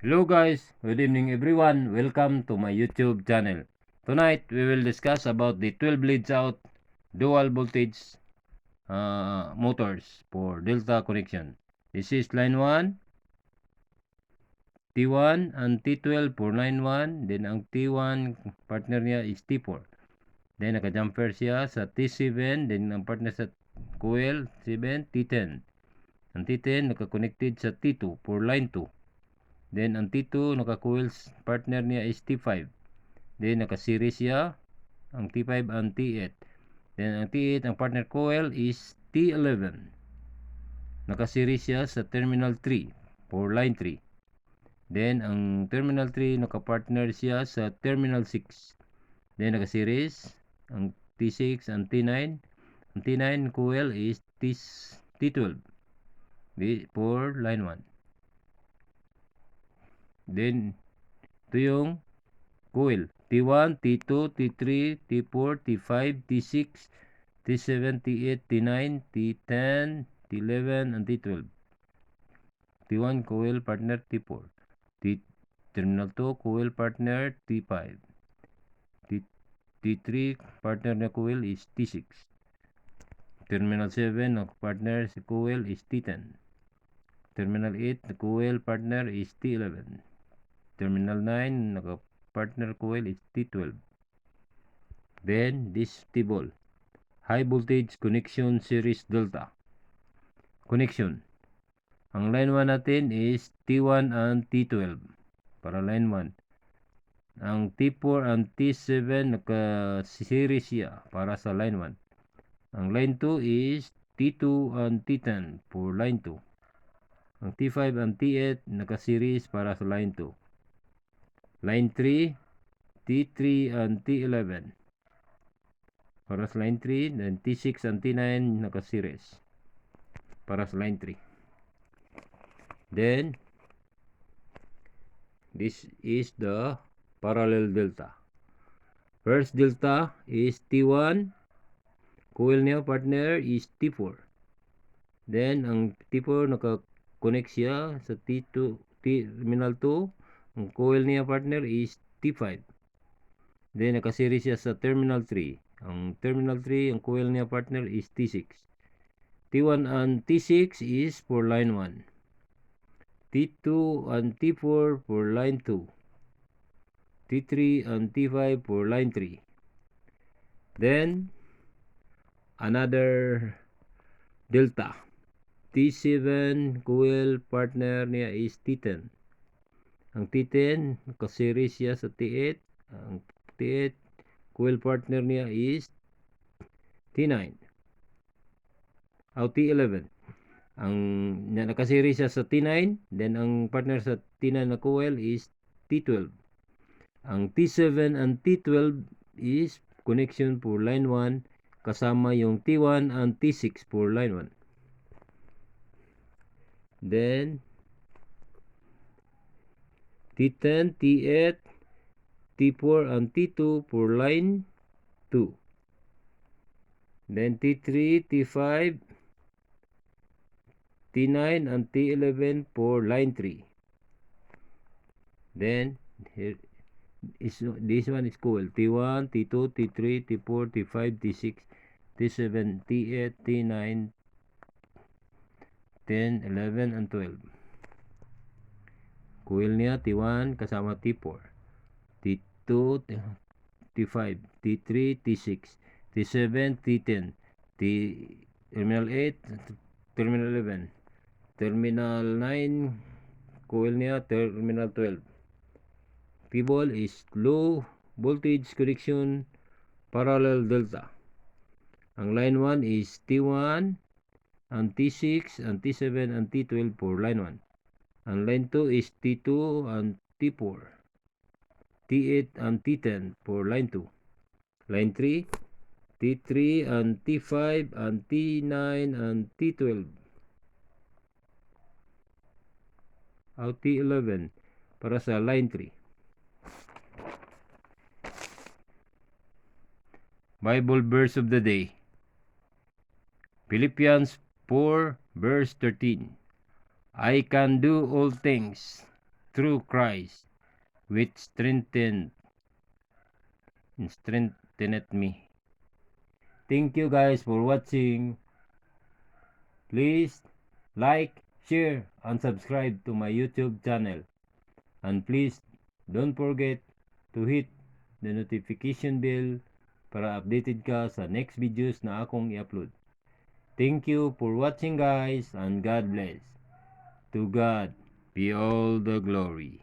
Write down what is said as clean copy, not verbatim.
Hello guys, good evening everyone. Welcome to my YouTube channel. Tonight we will discuss about the 12 leads out dual voltage motors for delta connection. This is line 1, T1 and T12 for line 1. Then ang T1 partner niya is T4. Then naka-jumper siya sa T7. Then ang partner sa coil 7, T10. Ang T10 naka-connected sa T2 for line 2. Then ang T2 naka-coils partner niya is T5. Then naka-series siya ang T5 and T8. Then ang T8 ang partner coil is T11. Naka-series siya sa terminal 3 for line 3. Then ang terminal 3 naka-partner siya sa terminal 6. Then naka-series ang T6 and T9. Ang T9 coil is T12 for line 1. Then ito yung coil. T1, T2, T3, T4, T5, T6, T7, T8, T9, T10, T11, and T12. T1 coil partner T4. Terminal 2 coil partner T5. T3 partner na coil is T6. Terminal 7 na partner si coil is T10. Terminal 8 na coil partner is T11. Terminal 9 na partner coil is T12. Then this T-ball, high voltage connection series delta connection. Ang line 1 natin is T1 and T12 para line 1. Ang T4 and T7 naka-series siya para sa line 1. Ang line 2 is T2 and T10 for line 2. Ang T5 and T8 naka-series para sa line 2. Line 3, T3 and T11 para sa line 3. Then T6 and T9 naka-series para sa line 3. Then this is the parallel delta. First delta is T1. Coil niya partner is T4. Then ang T4 naka-connect siya sa T2, terminal 2. Ang coil niya partner is T5. Then naka-series siya sa terminal 3. Ang terminal 3, ang coil niya partner is T6. T1 and T6 is for line 1. T2 and T4 for line 2. T3 and T5 for line 3. Then another delta. T7 coil partner niya is T10. Ang T10 naka-series siya sa T8. Ang T8 coil partner niya is T9. O T11. Ang naka-series siya sa T9. Then ang partner sa T9 na coil is T12. Ang T7 and T12 is connection for line 1 kasama yung T1 and T6 for line 1. Then T10, T8, T4 and T2 for line 2. Then T3, T5, T9 and T11 for line 3. Then here is this one is coil. T1, T2, T3, T4, T5, T6, T7, T8, T9, 10, 11 and 12. Coil niya T1 kasama T4. T2, T5, T3, T6, T7, T10, terminal 8, terminal 11, terminal 9, coil niya terminal 12. T-ball is low voltage connection parallel delta. Ang line 1 is T1 and T6 and T7 and T12 for line 1. Ang line 2 is T2 and T4, T8 and T10 for line 2. Line 3, T3 and T5 and T9 and T12. O T11 para sa line 3. Bible verse of the day. Philippians 4 verse 13. I can do all things through Christ, which strengthened me. Thank you guys for watching. Please like, share, and subscribe to my YouTube channel. And please don't forget to hit the notification bell para updated ka sa next videos na akong i-upload. Thank you for watching guys, and God bless. To God be all the glory.